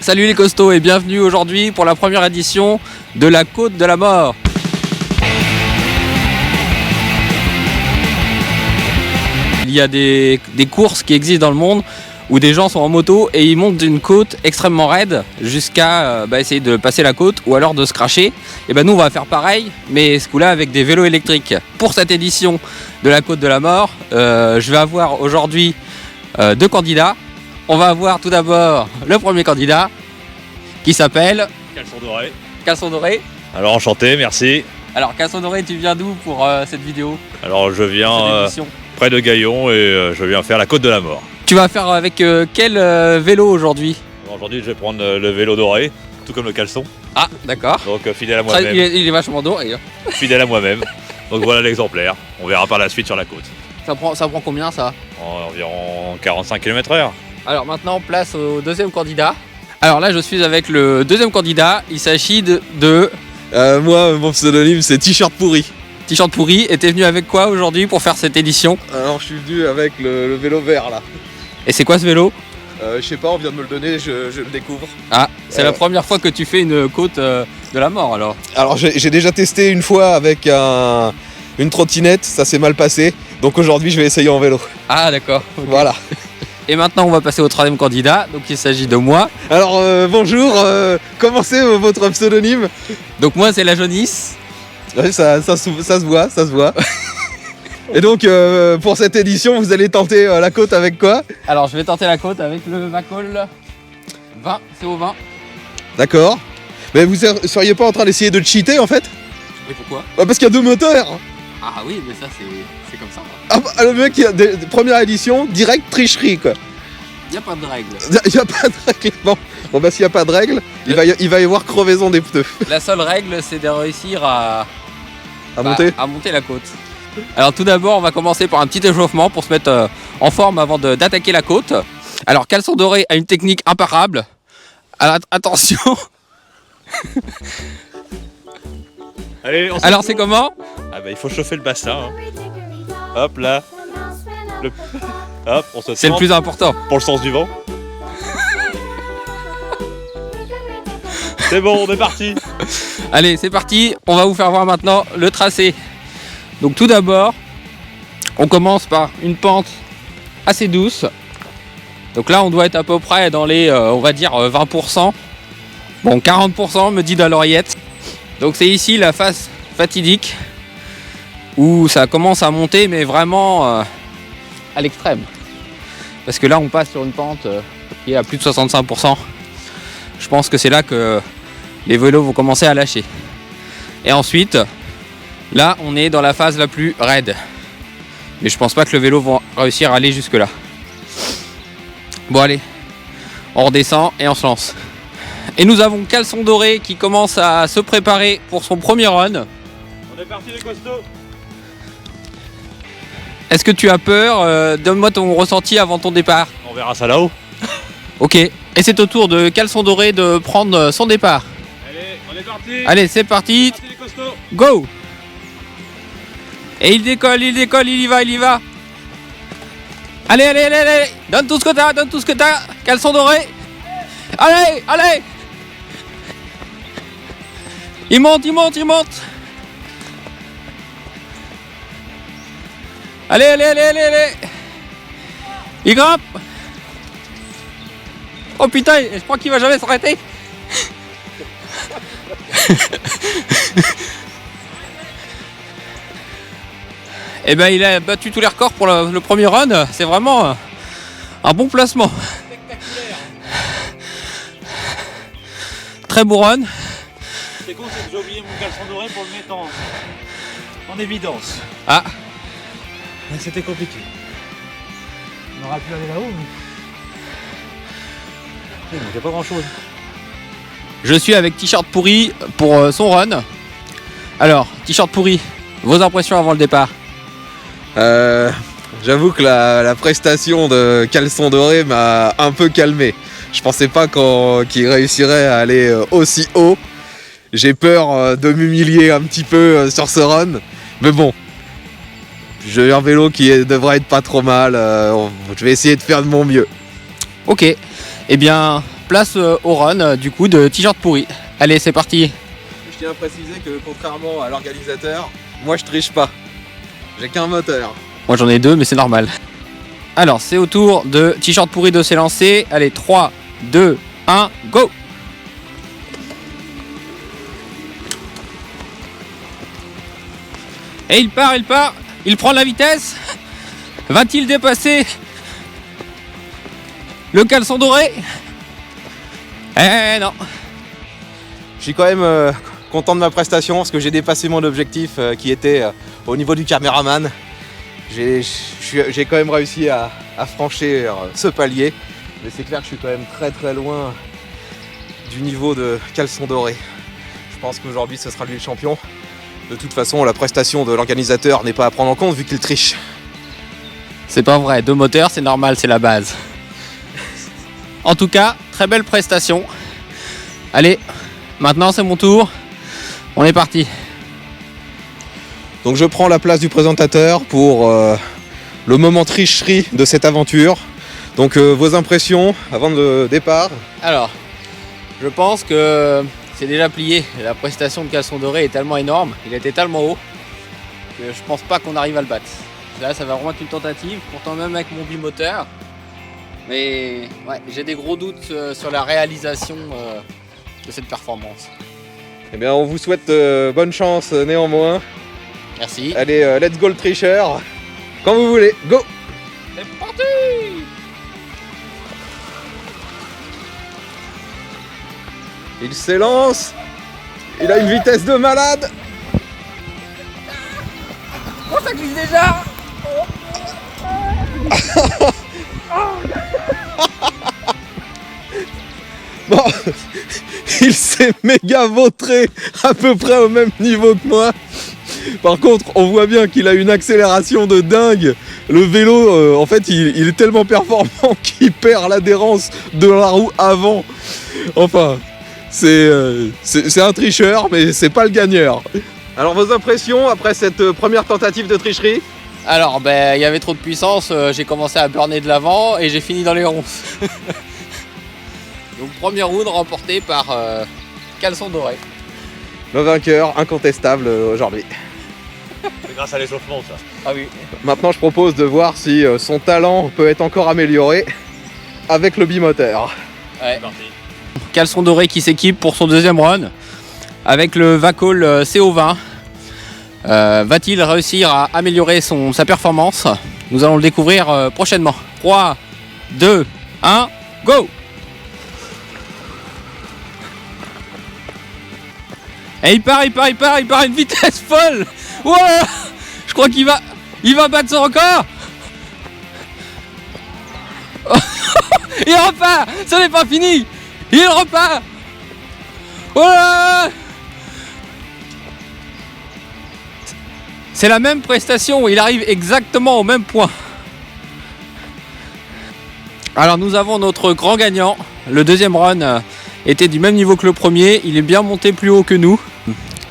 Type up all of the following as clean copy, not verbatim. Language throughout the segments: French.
Salut les costauds et bienvenue aujourd'hui pour la première édition de la Côte de la Mort. Il y a des courses qui existent dans le monde où des gens sont en moto et ils montent une côte extrêmement raide jusqu'à essayer de passer la côte ou alors de se cracher. Et nous on va faire pareil, mais ce coup-là avec des vélos électriques. Pour cette édition de la Côte de la Mort, je vais avoir aujourd'hui deux candidats. On va avoir tout d'abord le premier candidat qui s'appelle Caleçon doré. Caleçon doré. Alors enchanté, merci. Alors Caleçon doré, tu viens d'où pour cette vidéo? Alors je viens près de Gaillon et je viens faire la Côte de la Mort. Tu vas faire avec quel vélo aujourd'hui? Aujourd'hui je vais prendre le vélo doré, tout comme le caleçon. Ah d'accord. Donc fidèle à moi-même. Il est vachement doré. Fidèle à moi-même. Donc voilà l'exemplaire. On verra par la suite sur la côte. Ça prend combien ça? Environ 45 km/h. Alors maintenant place au deuxième candidat. Alors là je suis avec le deuxième candidat. Il s'agit de... Moi mon pseudonyme c'est T-shirt pourri. T-shirt pourri. Et t'es venu avec quoi aujourd'hui pour faire cette édition? Alors je suis venu avec le vélo vert là. Et c'est quoi ce vélo? Je sais pas, on vient de me le donner, je le découvre. Ah, c'est la première fois que tu fais une côte de la mort alors? Alors j'ai déjà testé une fois avec une trottinette, ça s'est mal passé. Donc aujourd'hui je vais essayer en vélo. Ah d'accord. Okay. Voilà. Et maintenant on va passer au troisième candidat, donc il s'agit de moi. Alors bonjour, comment c'est votre pseudonyme? Donc moi c'est la jaunisse. Ouais, ça se voit, ça se voit. Et donc pour cette édition vous allez tenter la côte avec quoi? Alors je vais tenter la côte avec le Vacol 20, CO20. D'accord. Mais vous seriez pas en train d'essayer de cheater en fait? Et pourquoi? Parce qu'il y a deux moteurs. Ah oui mais ça c'est comme ça. Ah bah, le mec, première édition, direct tricherie quoi. Y a pas de règle. Y a pas de règle. Bon bah s'il y a pas de règle, il va y avoir crevaison des pneus. La seule règle c'est de réussir à monter la côte. Alors tout d'abord on va commencer par un petit échauffement pour se mettre en forme avant d'attaquer la côte. Alors Caleçon doré a une technique imparable. Alors attention. Allez, alors c'est comment? Ah bah il faut chauffer le bassin. Hop là. Hop, on se c'est le plus important. Pour le sens du vent. C'est bon, on est parti. Allez, c'est parti. On va vous faire voir maintenant le tracé. Donc tout d'abord, on commence par une pente assez douce. Donc là, on doit être à peu près dans les, on va dire 20%. Bon, 40% me dit dans l'oreillette. Donc c'est ici la phase fatidique où ça commence à monter, mais vraiment à l'extrême. Parce que là, on passe sur une pente qui est à plus de 65%. Je pense que c'est là que les vélos vont commencer à lâcher. Et ensuite, là, on est dans la phase la plus raide. Mais je pense pas que le vélo va réussir à aller jusque là. Bon allez, on redescend et on se lance. Et nous avons Caleçon doré qui commence à se préparer pour son premier run. On est parti les costauds. Est-ce que tu as peur? Donne-moi ton ressenti avant ton départ. On verra ça là-haut. Ok, et c'est au tour de Caleçon doré de prendre son départ. Allez, on est parti. Allez, c'est parti. Les costauds. Go! Et il décolle, il y va. Allez. Donne tout ce que t'as. Caleçon doré. Allez. Il monte. Allez. Il grimpe. Oh putain, je crois qu'il va jamais s'arrêter. Et il a battu tous les records pour le premier run. C'est vraiment un bon placement. Spectaculaire. Très beau run. C'est con, c'est que j'ai oublié mon caleçon doré pour le mettre en évidence. Ah. C'était compliqué. On aurait pu aller là-haut, mais... Il n'y a pas grand-chose. Je suis avec T-shirt pourri pour son run. Alors, T-shirt pourri, vos impressions avant le départ? J'avoue que la prestation de Caleçon doré m'a un peu calmé. Je pensais pas qu'il réussirait à aller aussi haut. J'ai peur de m'humilier un petit peu sur ce run. Mais bon, j'ai un vélo qui devrait être pas trop mal. Je vais essayer de faire de mon mieux. Ok, eh bien, place au run du coup de t-shirt pourri. Allez, c'est parti. Je tiens à préciser que contrairement à l'organisateur, moi je triche pas. J'ai qu'un moteur. Moi j'en ai 2 mais c'est normal. Alors c'est au tour de t-shirt pourri de s'élancer. Allez, 3, 2, 1, go! Et il part, il prend la vitesse. Va-t-il dépasser le caleçon doré? Eh non. Je suis quand même content de ma prestation parce que j'ai dépassé mon objectif qui était au niveau du caméraman. J'ai quand même réussi à franchir ce palier, mais c'est clair que je suis quand même très loin du niveau de caleçon doré. Je pense qu'aujourd'hui ce sera lui le champion. De toute façon, la prestation de l'organisateur n'est pas à prendre en compte vu qu'il triche. C'est pas vrai, 2 moteurs c'est normal, c'est la base. En tout cas, très belle prestation. Allez, maintenant c'est mon tour. On est parti. Donc je prends la place du présentateur pour le moment tricherie de cette aventure. Donc vos impressions avant le départ? Alors, je pense que c'est déjà plié. La prestation de caleçon doré est tellement énorme, il était tellement haut que je pense pas qu'on arrive à le battre. Là, ça va vraiment être une tentative, pourtant même avec mon bimoteur. Mais ouais, j'ai des gros doutes sur la réalisation de cette performance. Eh bien, on vous souhaite bonne chance néanmoins. Merci. Allez, let's go le tricheur. Quand vous voulez, go! C'est parti! Il s'élance. Il a une vitesse de malade. Oh, ça glisse déjà! Bon, il s'est méga vautré à peu près au même niveau que moi. Par contre, on voit bien qu'il a une accélération de dingue. Le vélo, en fait, il est tellement performant qu'il perd l'adhérence de la roue avant. Enfin, c'est un tricheur, mais c'est pas le gagneur. Alors, vos impressions après cette première tentative de tricherie? Alors, il y avait trop de puissance, j'ai commencé à burner de l'avant et j'ai fini dans les ronces. Donc, premier round remporté par caleçon doré. Le vainqueur incontestable aujourd'hui. C'est grâce à l'échauffement, ça. Ah oui. Maintenant, je propose de voir si son talent peut être encore amélioré avec le bimoteur. Ouais. C'est parti. Caleçon doré qui s'équipe pour son deuxième run avec le Vacol CO20. Va-t-il réussir à améliorer sa performance? Nous allons le découvrir prochainement. 3, 2, 1, go! Et il part à une vitesse folle. Wow, je crois qu'il va battre son record. Il repart. Ça n'est pas fini. Il repart. Voilà. C'est la même prestation. Il arrive exactement au même point. Alors nous avons notre grand gagnant. Le deuxième run était du même niveau que le premier. Il est bien monté plus haut que nous.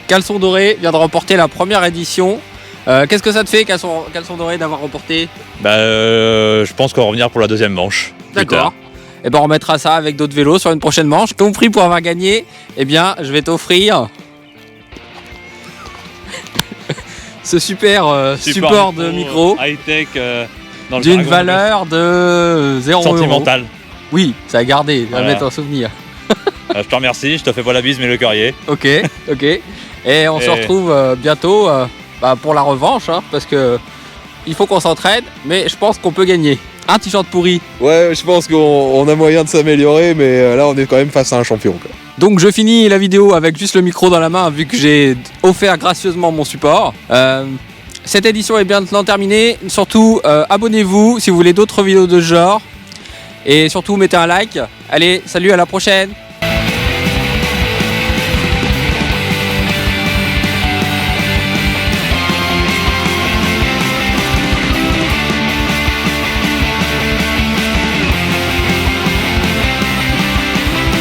Caleçon doré vient de remporter la première édition. Qu'est-ce que ça te fait, Caleçon doré, d'avoir remporté? Je pense qu'on va revenir pour la deuxième manche. D'accord. Et on remettra ça avec d'autres vélos sur une prochaine manche. Ton prix pour avoir gagné, je vais t'offrir ce super support de micro high-tech d'une valeur de 0 €. Sentimental. Oui, ça a gardé, à Voilà. mettre en souvenir. Je te remercie, je te fais pas la bise mais le cœurier. Ok. Et on se retrouve bientôt pour la revanche, hein, parce que il faut qu'on s'entraide, mais je pense qu'on peut gagner. Un t-shirt pourri. Ouais, je pense qu'on a moyen de s'améliorer, mais là on est quand même face à un champion, quoi. Donc je finis la vidéo avec juste le micro dans la main vu que j'ai offert gracieusement mon support. Cette édition est bien maintenant terminée. Surtout abonnez-vous si vous voulez d'autres vidéos de ce genre. Et surtout mettez un like. Allez, salut, à la prochaine.